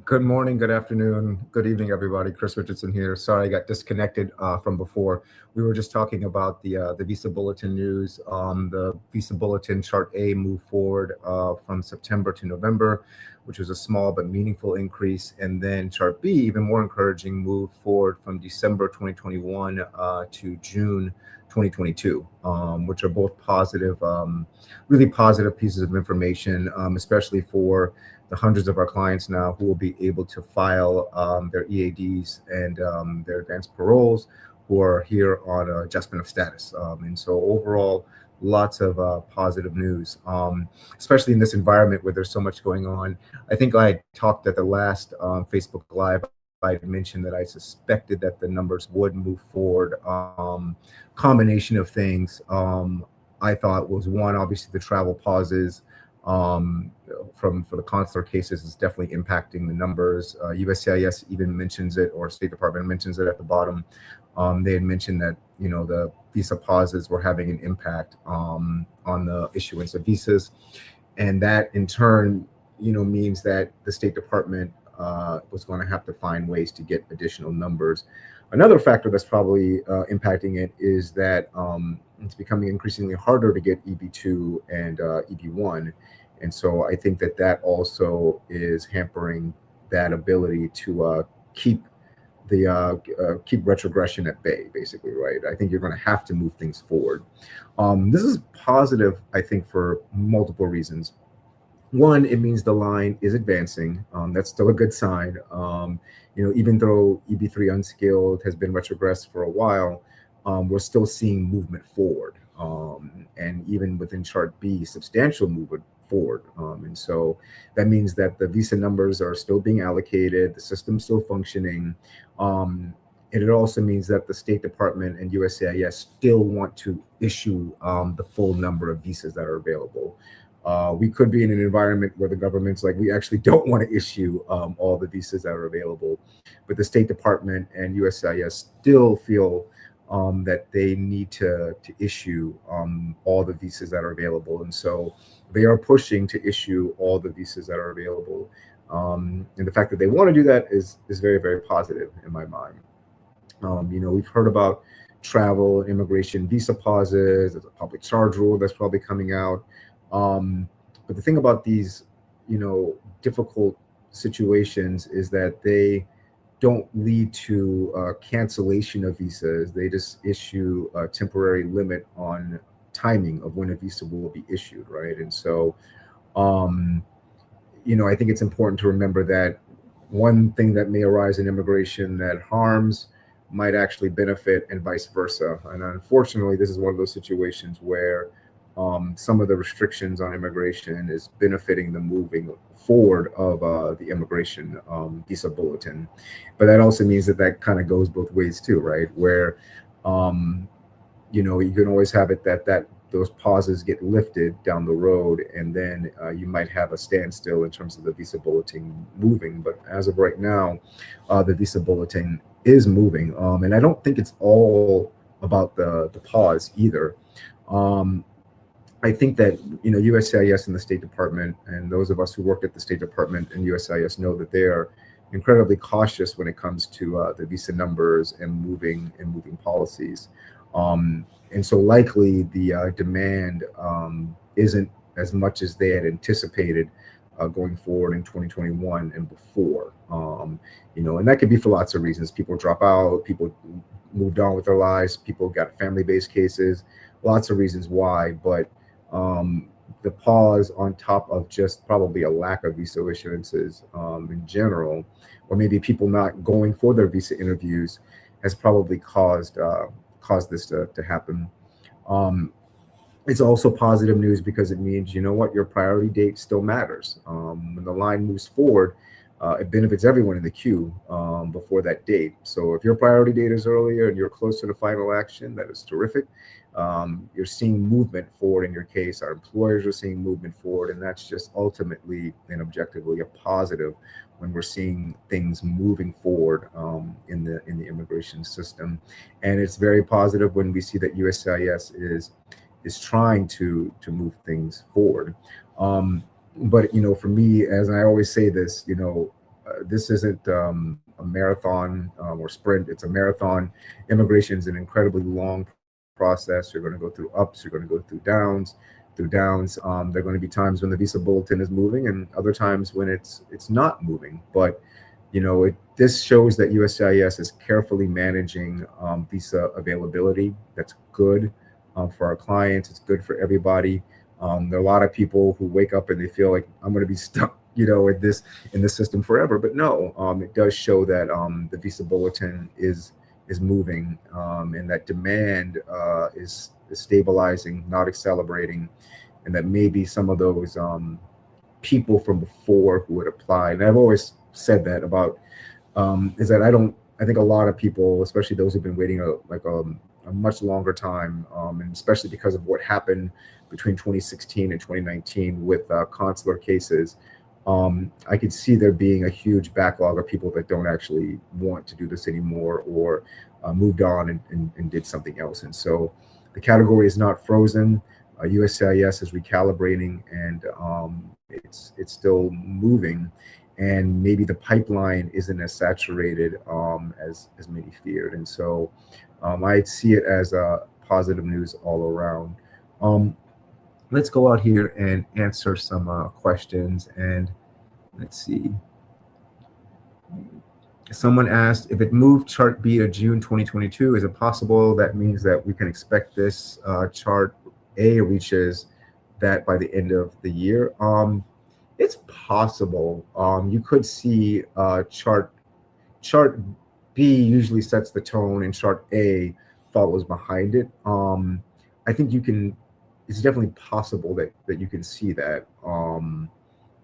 Good morning, good afternoon, good evening, everybody. Chris Richardson here. Sorry, I got disconnected from before. We were just talking about the Visa Bulletin news. The Visa Bulletin Chart A moved forward from September to November, which was a small but meaningful increase. And then Chart B, even more encouraging, moved forward from December 2021 to June 2022, which are both positive, really positive pieces of information, especially for the hundreds of our clients now who will be able to file their EADs and their advanced paroles who are here on adjustment of status. And so overall, lots of positive news, especially in this environment where there's so much going on. I think I talked at the last Facebook Live. I mentioned that I suspected that the numbers would move forward. Combination of things. I thought was one, obviously the travel pauses for the consular cases is definitely impacting the numbers. USCIS even mentions it, or State Department mentions it at the bottom. They had mentioned that the visa pauses were having an impact on the issuance of visas, and that in turn means that the State Department was going to have to find ways to get additional numbers. Another factor that's probably impacting it is that it's becoming increasingly harder to get EB2 and EB1. And so I think that also is hampering that ability to keep retrogression at bay, basically, right? I think you're going to have to move things forward. This is positive, I think, for multiple reasons. One, it means the line is advancing. That's still a good sign. Even though EB3 unskilled has been retrogressed for a while, we're still seeing movement forward. And even within Chart B, substantial movement forward. And so that means that the visa numbers are still being allocated, the system's still functioning. And it also means that the State Department and USCIS still want to issue the full number of visas that are available. We could be in an environment where the government's like, we actually don't want to issue all the visas that are available. But the State Department and USCIS still feel that they need to issue all the visas that are available. And so they are pushing to issue all the visas that are available. And the fact that they want to do that is very, very positive in my mind. We've heard about travel, immigration, visa pauses. There's a public charge rule that's probably coming out. But the thing about these, difficult situations is that they don't lead to cancellation of visas. They just issue a temporary limit on timing of when a visa will be issued, right? And so, I think it's important to remember that one thing that may arise in immigration that harms might actually benefit, and vice versa. And unfortunately, this is one of those situations where some of the restrictions on immigration is benefiting the moving forward of the immigration Visa Bulletin. But that also means that kind of goes both ways too, right? Where, you can always have it that those pauses get lifted down the road, and then you might have a standstill in terms of the Visa Bulletin moving. But as of right now, the Visa Bulletin is moving. And I don't think it's all about the pause either. I think that USCIS and the State Department, and those of us who worked at the State Department and USCIS know that they are incredibly cautious when it comes to the visa numbers and moving policies. And so likely the demand isn't as much as they had anticipated going forward in 2021 and before. And that could be for lots of reasons. People drop out, people moved on with their lives, people got family-based cases, lots of reasons why. But the pause on top of just probably a lack of visa issuances in general, or maybe people not going for their visa interviews, has probably caused this to happen. It's also positive news because it means, your priority date still matters. When the line moves forward, it benefits everyone in the queue before that date. So if your priority date is earlier and you're close to the final action, that is terrific. You're seeing movement forward in your case. Our employers are seeing movement forward, and that's just ultimately and objectively a positive when we're seeing things moving forward in the immigration system. And it's very positive when we see that USCIS is trying to move things forward. But for me, as I always say this, this isn't a marathon or sprint. It's a marathon. Immigration is an incredibly long process. You're going to go through ups. You're going to go through downs. There are going to be times when the visa bulletin is moving, and other times when it's not moving. But this shows that USCIS is carefully managing visa availability. That's good for our clients. It's good for everybody. There are a lot of people who wake up and they feel like I'm going to be stuck, in this system forever. But no, it does show that the visa bulletin is moving, and that demand is stabilizing, not accelerating, and that maybe some of those people from before who had applied. And I've always said that about is that I think a lot of people, especially those who've been waiting a much longer time, and especially because of what happened between 2016 and 2019 with consular cases, I could see there being a huge backlog of people that don't actually want to do this anymore, or moved on and did something else. And so the category is not frozen. USCIS is recalibrating, and it's still moving. And maybe the pipeline isn't as saturated as many feared. And so I see it as positive news all around. Let's go out here and answer some questions. And let's see. Someone asked, if it moved Chart B to June 2022, is it possible that means that we can expect this Chart A reaches that by the end of the year? It's possible. You could see Chart B usually sets the tone, and Chart A follows behind it. I think it's definitely possible that you can see that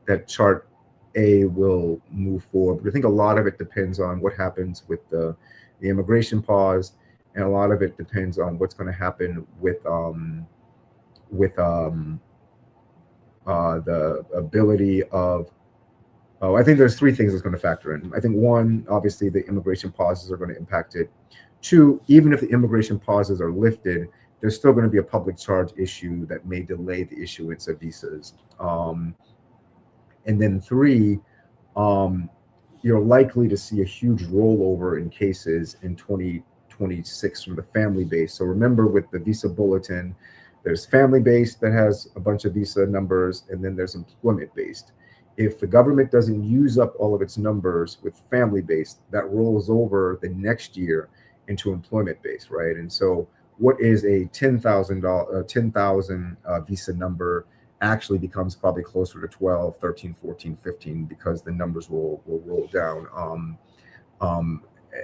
that Chart A will move forward. But I think a lot of it depends on what happens with the immigration pause, and a lot of it depends on what's going to happen with the ability of. I think there's three things that's going to factor in. I think one, obviously, the immigration pauses are going to impact it. Two, even if the immigration pauses are lifted, there's still going to be a public charge issue that may delay the issuance of visas. And then three, you're likely to see a huge rollover in cases in 2026 from the family base. So remember, with the visa bulletin, there's family based that has a bunch of visa numbers, and then there's employment based. If the government doesn't use up all of its numbers with family based, that rolls over the next year into employment based, right? And so what is a 10,000 visa number actually becomes probably closer to 12, 13, 14, 15, because the numbers will roll down.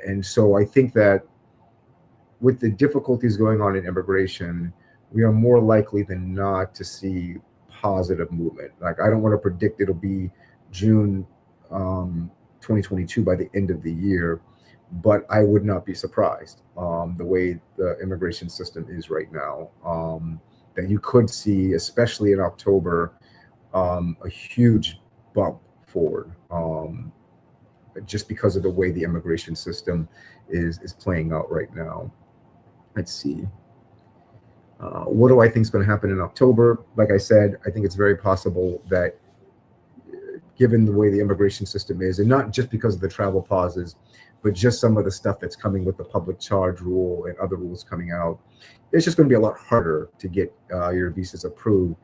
And so I think that with the difficulties going on in immigration, we are more likely than not to see positive movement. Like, I don't want to predict it'll be June 2022 by the end of the year, but I would not be surprised the way the immigration system is right now, that you could see, especially in October, a huge bump forward, just because of the way the immigration system is playing out right now. Let's see. What do I think is going to happen in October? Like I said, I think it's very possible that, given the way the immigration system is, and not just because of the travel pauses, but just some of the stuff that's coming with the public charge rule and other rules coming out, it's just going to be a lot harder to get your visas approved.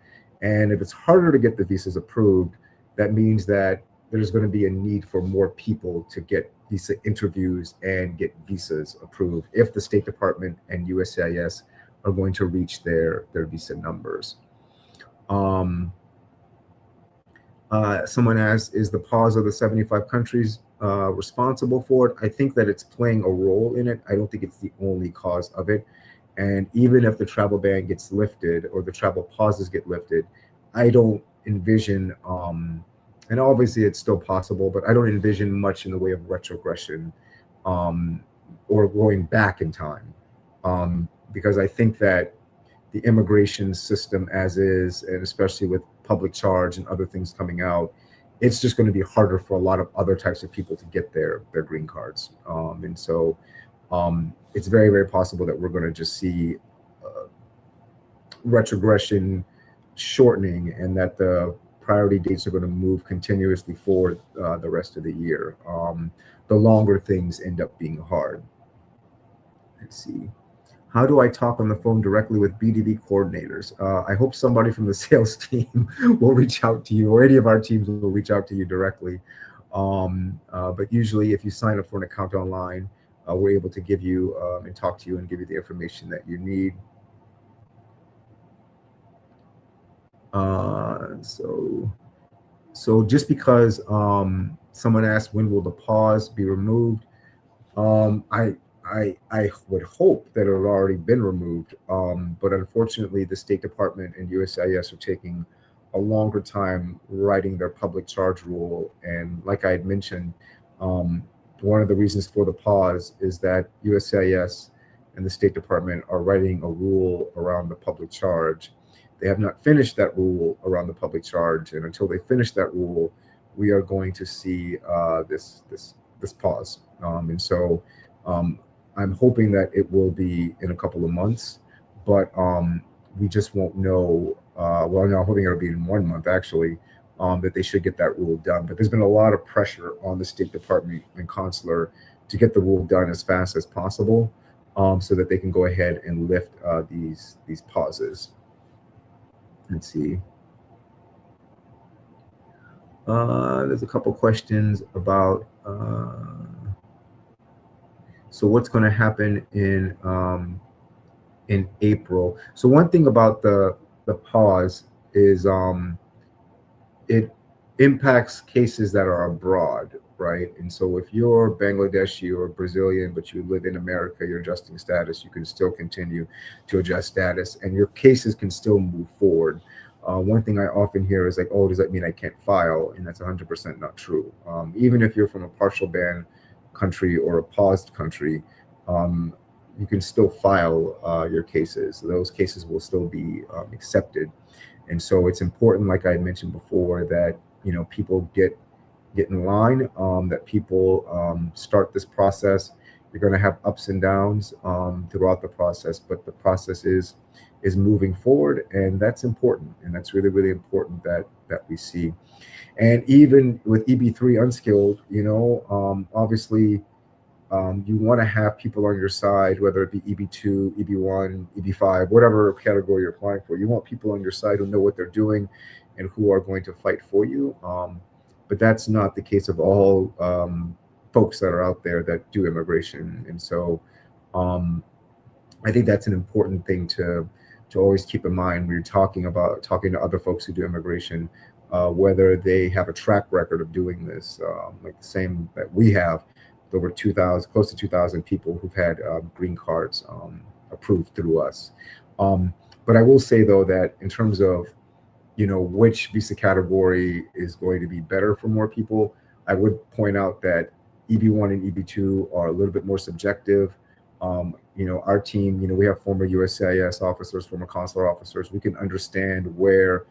And if it's harder to get the visas approved, that means that there's going to be a need for more people to get visa interviews and get visas approved if the State Department and USCIS are going to reach their visa numbers. Someone asked, is the pause of the 75 countries responsible for it? I think that it's playing a role in it. I don't think it's the only cause of it. And even if the travel ban gets lifted or the travel pauses get lifted, I don't envision, and obviously it's still possible, but I don't envision much in the way of retrogression or going back in time. Because I think that the immigration system as is, and especially with public charge and other things coming out, it's just going to be harder for a lot of other types of people to get their green cards. And so it's very, very possible that we're going to just see retrogression shortening, and that the priority dates are going to move continuously forward the rest of the year. The longer things end up being hard. Let's see. How do I talk on the phone directly with BDB coordinators? I hope somebody from the sales team will reach out to you, or any of our teams will reach out to you directly. But usually, if you sign up for an account online, we're able to give you and talk to you and give you the information that you need. So just because someone asked when will the pause be removed, I would hope that it had already been removed, but unfortunately, the State Department and USCIS are taking a longer time writing their public charge rule. And like I had mentioned, one of the reasons for the pause is that USCIS and the State Department are writing a rule around the public charge. They have not finished that rule around the public charge, and until they finish that rule, we are going to see this pause. And so I'm hoping that it will be in a couple of months, but we just won't know. Well, no, I'm hoping it'll be in 1 month actually, that they should get that rule done. But there's been a lot of pressure on the State Department and Consular to get the rule done as fast as possible, so that they can go ahead and lift these pauses. Let's see. There's a couple questions about so what's going to happen in April. So one thing about the pause is it impacts cases that are abroad, right? And so if you're Bangladeshi or Brazilian, but you live in America, you're adjusting status, you can still continue to adjust status and your cases can still move forward. One thing I often hear is like, oh, does that mean I can't file? And that's 100% not true. Even if you're from a partial ban country or a paused country, you can still file your cases. Those cases will still be accepted. And so it's important, like I had mentioned before, that people get in line, that people start this process. You're going to have ups and downs throughout the process, but the process is moving forward, and that's important, and that's really, really important that we see. And even with EB3 unskilled, obviously you want to have people on your side, whether it be EB2, EB1, EB5, whatever category you're applying for. You want people on your side who know what they're doing and who are going to fight for you. But that's not the case of all folks that are out there that do immigration. And so I think that's an important thing to always keep in mind when you're talking to other folks who do immigration, whether they have a track record of doing this, like the same that we have. Over 2,000, close to 2,000 people who've had green cards approved through us. But I will say though that in terms of which visa category is going to be better for more people, I would point out that EB1 and EB2 are a little bit more subjective. Our team, we have former USCIS officers, former consular officers. We can understand where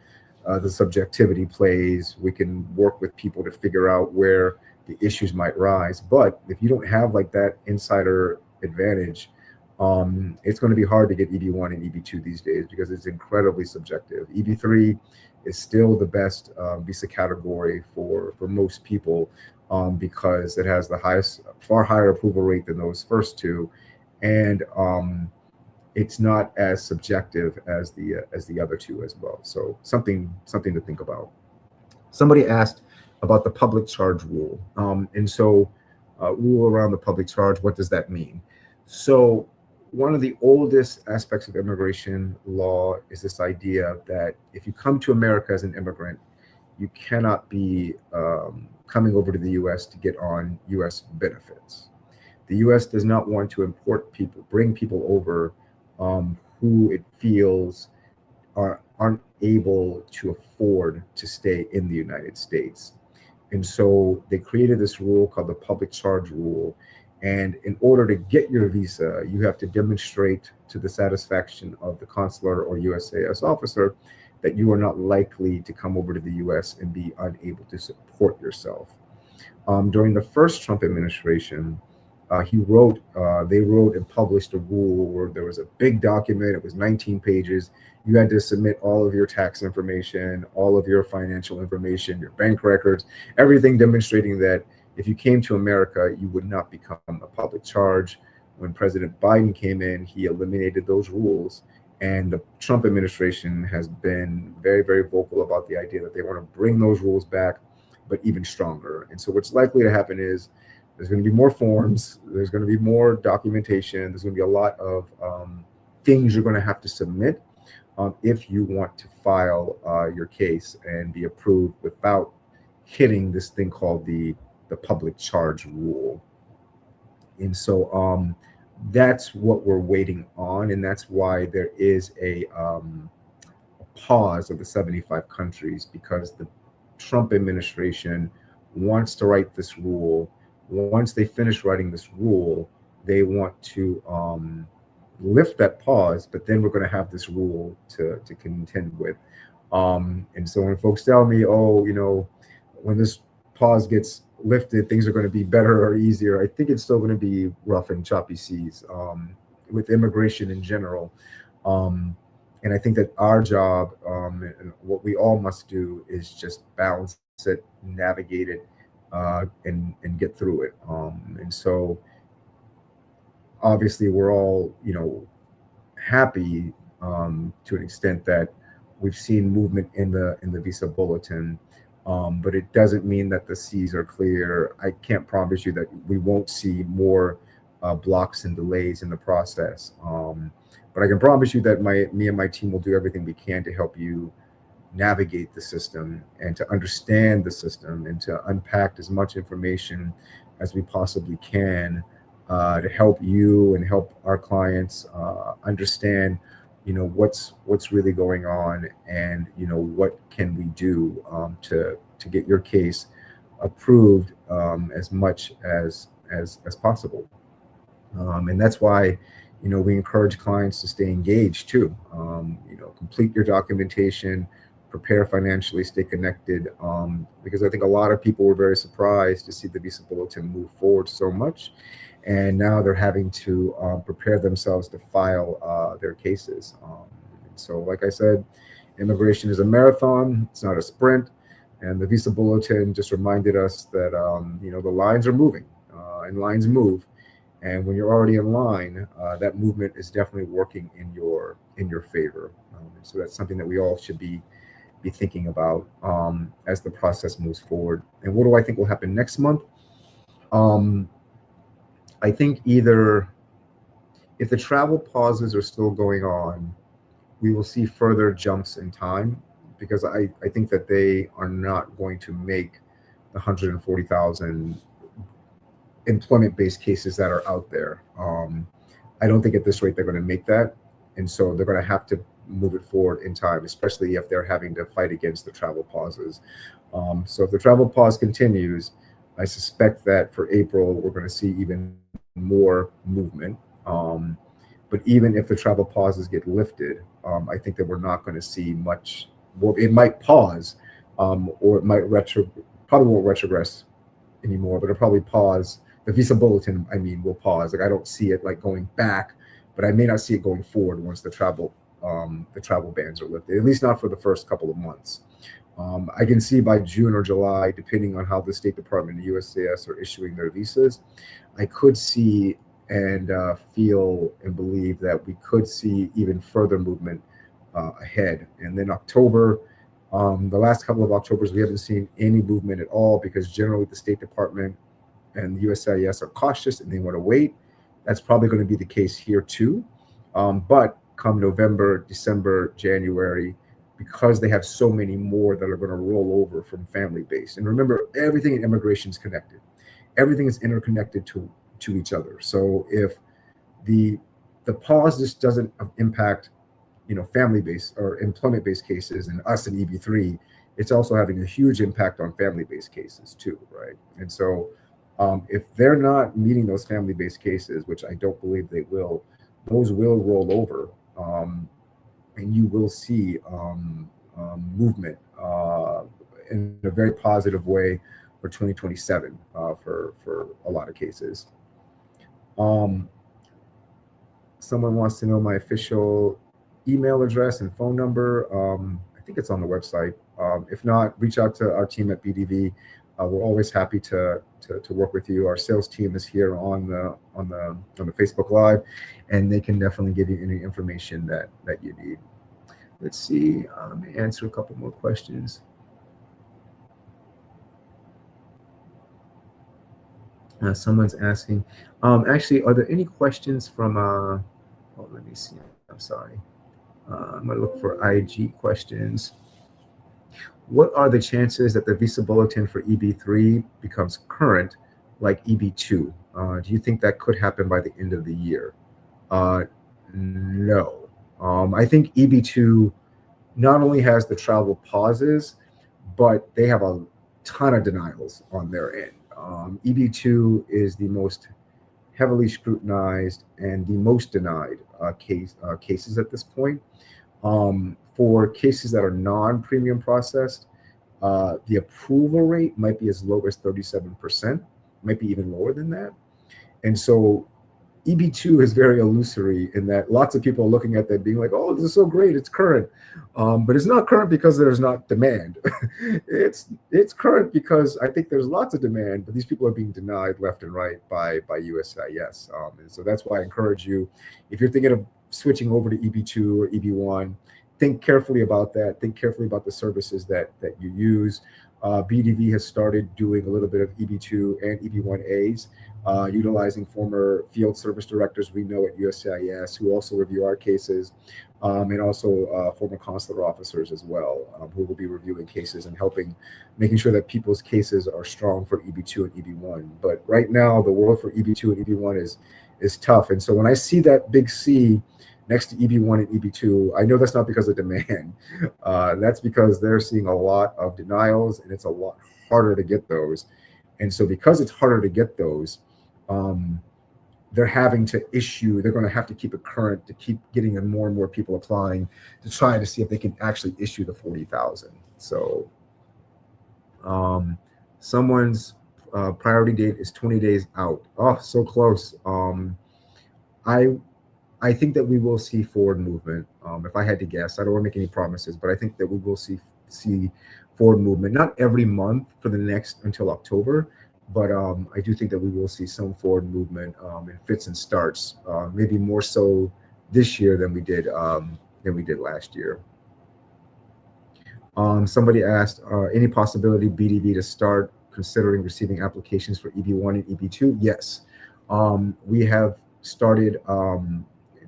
the subjectivity plays. We can work with people to figure out where the issues might rise. But if you don't have like that insider advantage, it's going to be hard to get EB1 and EB2 these days because it's incredibly subjective. EB3 is still the best visa category for most people because it has the highest, far higher approval rate than those first two, and it's not as subjective as the other two as well. So something to think about. Somebody asked about the public charge rule, and so rule around the public charge. What does that mean? So one of the oldest aspects of immigration law is this idea that if you come to America as an immigrant, you cannot be coming over to the U.S. to get on U.S. benefits. The U.S. does not want to bring people over who it feels aren't able to afford to stay in the United States. And so they created this rule called the public charge rule. And in order to get your visa, you have to demonstrate to the satisfaction of the consular or USCIS officer that you are not likely to come over to the US and be unable to support yourself. During the first Trump administration, They wrote and published a rule where there was a big document. It was 19 pages. You had to submit all of your tax information, all of your financial information, your bank records, everything demonstrating that if you came to America, you would not become a public charge. When President Biden came in, he eliminated those rules. And the Trump administration has been very, very vocal about the idea that they want to bring those rules back, but even stronger. And so what's likely to happen is there's going to be more forms, there's going to be more documentation, there's going to be a lot of things you're going to have to submit if you want to file your case and be approved without hitting this thing called the public charge rule. And so that's what we're waiting on, and that's why there is a pause of the 75 countries, because the Trump administration wants to write this rule. Once they finish writing this rule, they want to lift that pause, but then we're going to have this rule to contend with. And so when folks tell me, oh, when this pause gets lifted, things are going to be better or easier, I think it's still going to be rough and choppy seas with immigration in general. And I think that our job and what we all must do is just balance it, navigate it, and get through it. And so obviously we're all, happy to an extent that we've seen movement in the Visa Bulletin. But it doesn't mean that the seas are clear. I can't promise you that we won't see more blocks and delays in the process. But I can promise you that me and my team will do everything we can to help you navigate the system and to understand the system and to unpack as much information as we possibly can to help you and help our clients understand what's really going on, and what can we do to get your case approved as much as possible. And that's why we encourage clients to stay engaged too. Complete your documentation, prepare financially, stay connected, because I think a lot of people were very surprised to see the Visa Bulletin move forward so much. And now they're having to prepare themselves to file their cases. So like I said, immigration is a marathon, it's not a sprint. And the Visa Bulletin just reminded us that, the lines are moving and lines move. And when you're already in line, that movement is definitely working in your favor. So that's something that we all should be thinking about as the process moves forward. And what do I think will happen next month? I think either if the travel pauses are still going on, we will see further jumps in time, because I think that they are not going to make the 140,000 employment-based cases that are out there. I don't think at this rate they're going to make that. And so they're going to have to move it forward in time, especially if they're having to fight against the travel pauses. So if the travel pause continues, I suspect that for April, we're going to see even more movement. But even if the travel pauses get lifted, I think that we're not going to see much. Well, it might pause, or it might probably won't retrogress anymore, but it'll probably pause. The Visa Bulletin, will pause. Like, I don't see it like going back, but I may not see it going forward once the travel bans are lifted, at least not for the first couple of months. I can see by June or July, depending on how the State Department and USCIS are issuing their visas, I could see and feel and believe that we could see even further movement ahead. And then October, the last couple of Octobers, we haven't seen any movement at all, because generally the State Department and the USCIS are cautious and they want to wait. That's probably going to be the case here too. But come November, December, January, because they have so many more that are going to roll over from family-based. And remember, everything in immigration is connected. Everything is interconnected to each other. So if the pause just doesn't impact family-based or employment-based cases and us in EB3, it's also having a huge impact on family-based cases too, right? And so if they're not meeting those family-based cases, which I don't believe they will, those will roll over, and you will see movement in a very positive way for 2027 for a lot of cases. Um, Someone wants to know my official email address and phone number. I think it's on the website. If not, reach out to our team at BDV. We're always happy to work with you. Our sales team is here on the Facebook Live, and they can definitely give you any information that you need. Let's see. Answer a couple more questions. Someone's asking. Actually, are there any questions from? Oh, let me see. I'm sorry. I'm gonna look for IG questions. What are the chances that the Visa Bulletin for EB3 becomes current, like EB2? Do you think that could happen by the end of the year? No. I think EB2 not only has the travel pauses, but they have a ton of denials on their end. EB2 is the most heavily scrutinized and the most denied cases at this point. For cases that are non-premium processed, the approval rate might be as low as 37%, might be even lower than that. And so EB2 is very illusory in that lots of people are looking at that being like, oh, this is so great, it's current. But it's not current because there's not demand. It's current because I think there's lots of demand, but these people are being denied left and right by USCIS. And so that's why I encourage you, if you're thinking of switching over to EB2 or EB1, think carefully about that. Think carefully about the services that you use. BDV has started doing a little bit of EB2 and EB1As, utilizing former field service directors we know at USCIS who also review our cases, and also former consular officers as well, who will be reviewing cases and making sure that people's cases are strong for EB2 and EB1. But right now, the world for EB2 and EB1 is tough. And so when I see that big C next to EB1 and EB2, I know that's not because of demand. That's because they're seeing a lot of denials, and it's a lot harder to get those. And so because it's harder to get those, they're going to have to keep it current to keep getting more and more people applying to try to see if they can actually issue the 40,000. So someone's priority date is 20 days out. Oh, so close. I think that we will see forward movement. If I had to guess, I don't want to make any promises, but I think that we will see forward movement, not every month for the next until October, but I do think that we will see some forward movement in fits and starts, maybe more so this year than we did last year. Somebody asked, any possibility BDV to start considering receiving applications for EB1 and EB2? Yes, we have started.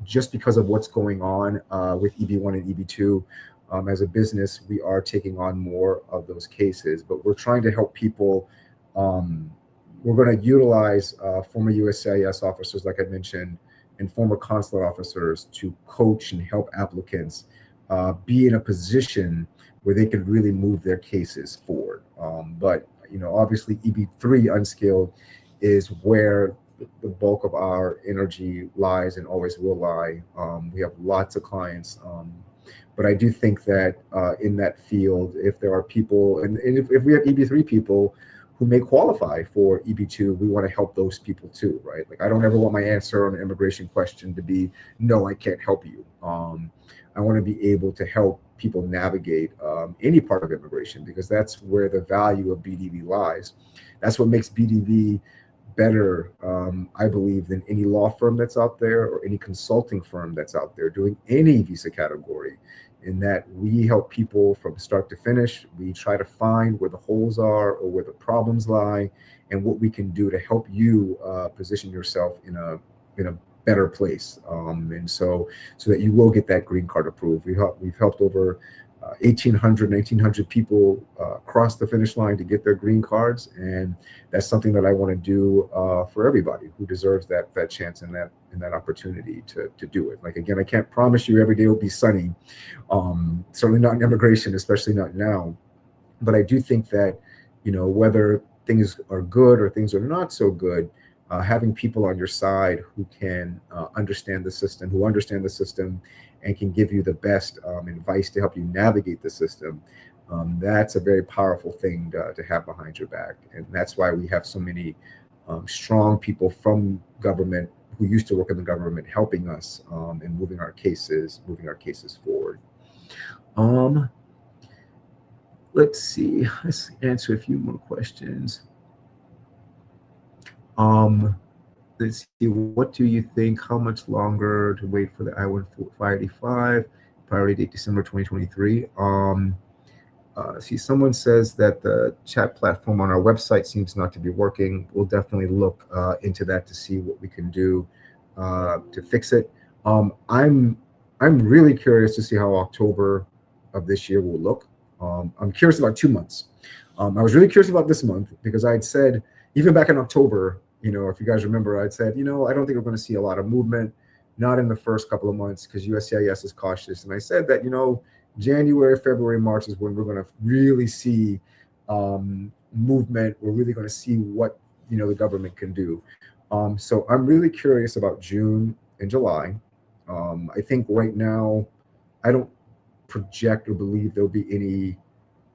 Just because of what's going on with EB1 and EB2, as a business, we are taking on more of those cases, but we're trying to help people. We're going to utilize former USCIS officers, like I mentioned, and former consular officers to coach and help applicants be in a position where they could really move their cases forward. But obviously EB3 unskilled is where the bulk of our energy lies and always will lie. We have lots of clients, but I do think that in that field, if there are people, and if we have EB3 people who may qualify for EB2, we want to help those people too, right? Like, I don't ever want my answer on an immigration question to be, no, I can't help you. I want to be able to help people navigate any part of immigration, because that's where the value of BDV lies. That's what makes BDV better, I believe, than any law firm that's out there or any consulting firm that's out there doing any visa category, in that we help people from start to finish. We try to find where the holes are or where the problems lie, and what we can do to help you position yourself in a better place, and so that you will get that green card approved. We've helped over 1,1900 people cross the finish line to get their green cards, and that's something that I want to do for everybody who deserves that chance and that opportunity to do it. Like, again, I can't promise you every day will be sunny, certainly not in immigration, especially not now. But I do think that, whether things are good or things are not so good, having people on your side who can understand the system, and can give you the best advice to help you navigate the system, that's a very powerful thing to have behind your back. And that's why we have so many strong people from government who used to work in the government helping us and moving our cases forward. Um, let's see. Let's answer a few more questions. Let's see. What do you think? How much longer to wait for the I-145? Priority date December 2023. See, someone says that the chat platform on our website seems not to be working. We'll definitely look into that to see what we can do to fix it. I'm really curious to see how October of this year will look. I'm curious about 2 months. I was really curious about this month because I'd said, even back in October, if you guys remember, I'd said, I don't think we're going to see a lot of movement, not in the first couple of months because USCIS is cautious. And I said that, January, February, March is when we're going to really see movement. We're really going to see what, the government can do. So I'm really curious about June and July. I think right now, I don't project or believe there'll be any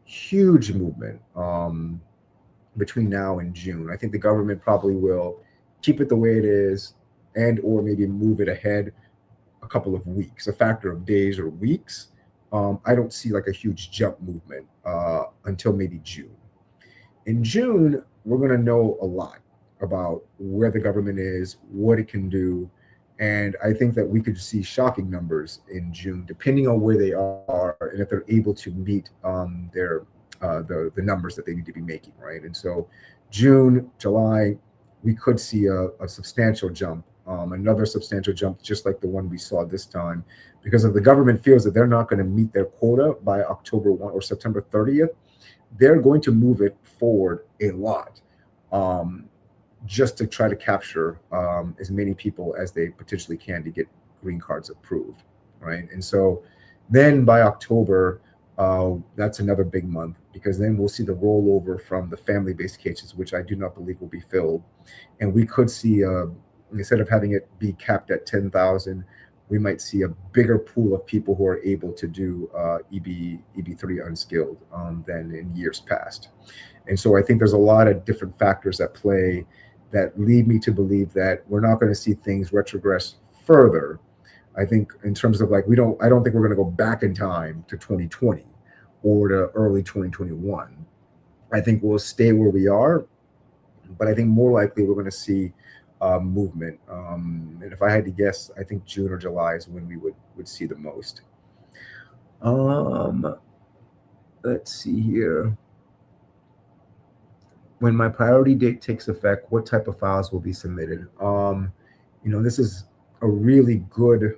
huge movement between now and June. I think the government probably will keep it the way it is and or maybe move it ahead a couple of weeks, a factor of days or weeks. I don't see like a huge jump movement until maybe June. In June, we're going to know a lot about where the government is, what it can do. And I think that we could see shocking numbers in June, depending on where they are and if they're able to meet the numbers that they need to be making, right? And so June, July, we could see a substantial jump, another substantial jump, just like the one we saw this time, because if the government feels that they're not going to meet their quota by October 1 or September 30th, they're going to move it forward a lot just to try to capture as many people as they potentially can to get green cards approved, right? And so then by October, that's another big month because then we'll see the rollover from the family-based cases, which I do not believe will be filled. And we could see, instead of having it be capped at 10,000, we might see a bigger pool of people who are able to do EB3 unskilled than in years past. And so I think there's a lot of different factors at play that lead me to believe that we're not going to see things retrogress further. I think in terms of like, I don't think we're going to go back in time to 2020 or to early 2021. I think we'll stay where we are, but I think more likely we're going to see movement. And if I had to guess, I think June or July is when we would see the most. Let's see here. When my priority date takes effect, what type of files will be submitted? This is a really good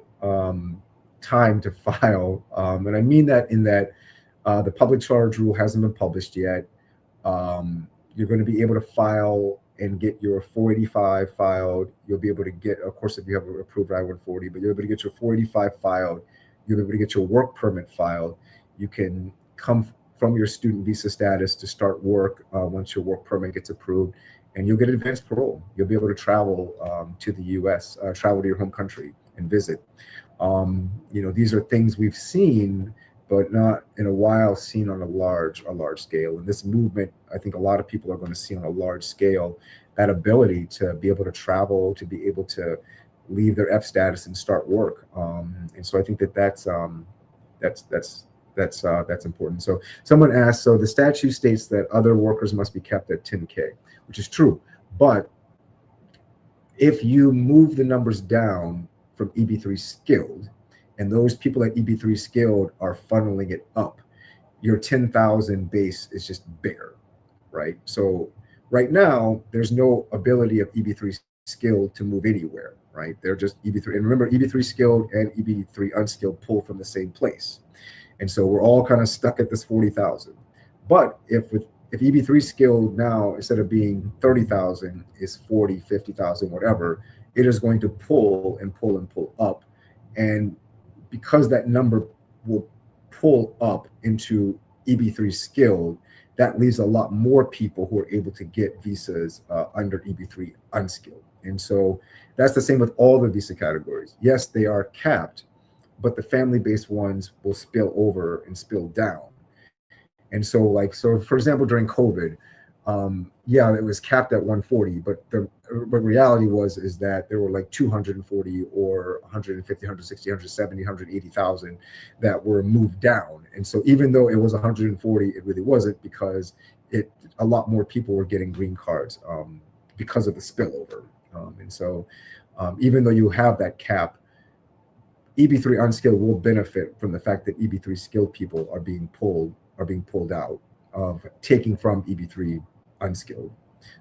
time to file. And I mean that in that the public charge rule hasn't been published yet. You're going to be able to file and get your 485 filed. You'll be able to get, of course, if you have an approved I-140, but you're able to get your 485 filed. You'll be able to get your work permit filed. You can come from your student visa status to start work once your work permit gets approved, and you'll get advanced parole. You'll be able to travel to the U.S., travel to your home country and visit. These are things we've seen, but not in a while seen on a large scale. And this movement, I think a lot of people are going to see on a large scale, that ability to be able to travel, to be able to leave their F status and start work. And so I think that's important. So someone asked, so the statute states that other workers must be kept at 10K, which is true. But if you move the numbers down from EB3 skilled, and those people at EB3 skilled are funneling it up, your 10,000 base is just bigger, right? So right now, there's no ability of EB3 skilled to move anywhere, right? They're just EB3. And remember, EB3 skilled and EB3 unskilled pull from the same place. And so we're all kind of stuck at this 40,000. But if EB3 skilled now, instead of being 30,000, is 40, 50,000, whatever, it is going to pull and pull and pull up. And because that number will pull up into EB3 skilled, that leaves a lot more people who are able to get visas under EB3 unskilled. And so that's the same with all the visa categories. Yes, they are capped, but the family-based ones will spill over and spill down. And so for example, during COVID, Yeah, it was capped at 140, but the reality is that there were like 240 or 150, 160, 170, 180,000 that were moved down. And so even though it was 140, it really wasn't, because a lot more people were getting green cards because of the spillover. And so even though you have that cap, EB3 unskilled will benefit from the fact that EB3 skilled people are being pulled out of taking from EB3 unskilled.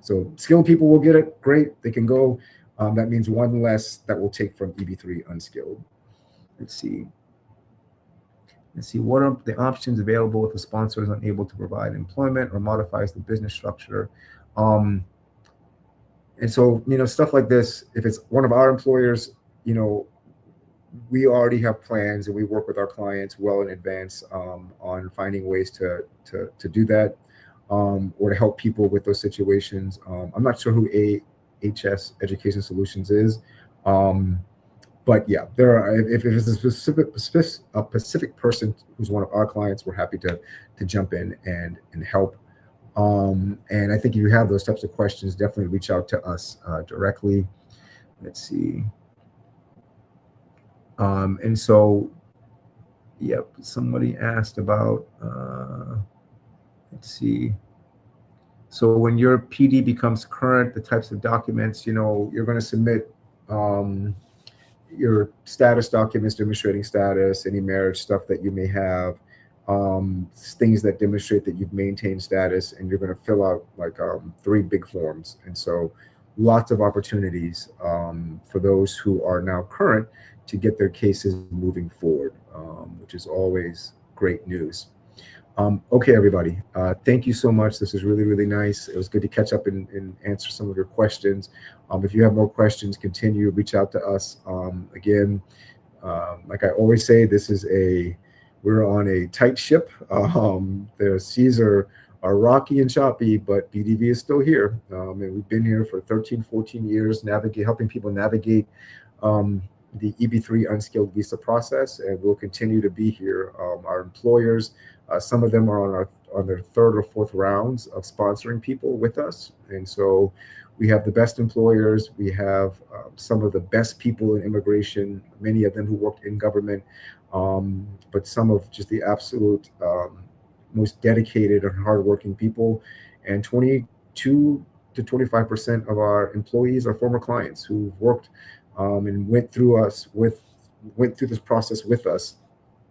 So skilled people will get it, great, they can go. That means one less that will take from EB3 unskilled. Let's see, what are the options available if a sponsor is unable to provide employment or modifies the business structure? And so, stuff like this, if it's one of our employers, we already have plans, and we work with our clients well in advance on finding ways to do that, or to help people with those situations. I'm not sure who AHS Education Solutions is, but yeah, there are. If it's a specific person who's one of our clients, we're happy to jump in and help. And I think if you have those types of questions, definitely reach out to us directly. Let's see. And so, yep, somebody asked about, let's see. So when your PD becomes current, the types of documents, you're going to submit your status documents demonstrating status, any marriage stuff that you may have, things that demonstrate that you've maintained status, and you're going to fill out like 3 big forms. And so lots of opportunities for those who are now current to get their cases moving forward, which is always great news. Okay, everybody, thank you so much. This is really, really nice. It was good to catch up and answer some of your questions. If you have more questions, continue, reach out to us. Again, like I always say, we're on a tight ship. The seas are rocky and choppy, but BDV is still here. And we've been here for 13, 14 years, helping people navigate the EB3 unskilled visa process, and we'll continue to be here. Our employers, some of them are on their 3rd or 4th rounds of sponsoring people with us, and so we have the best employers. We have some of the best people in immigration, many of them who worked in government, but some of just the absolute most dedicated and hardworking people. And 22 to 25% of our employees are former clients who've worked and went through this process with us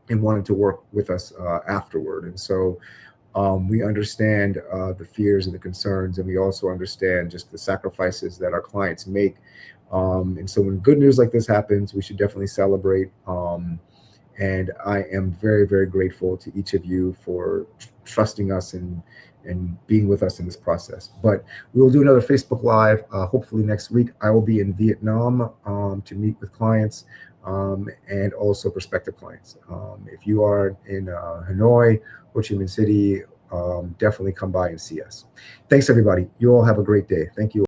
and wanted to work with us afterward. And so we understand the fears and the concerns, and we also understand just the sacrifices that our clients make. And so when good news like this happens, we should definitely celebrate. And I am very, very grateful to each of you for trusting us and being with us in this process. But we will do another Facebook Live hopefully next week. I will be in Vietnam to meet with clients and also prospective clients. If you are in Hanoi, Ho Chi Minh City, definitely come by and see us. Thanks, everybody. You all have a great day. Thank you.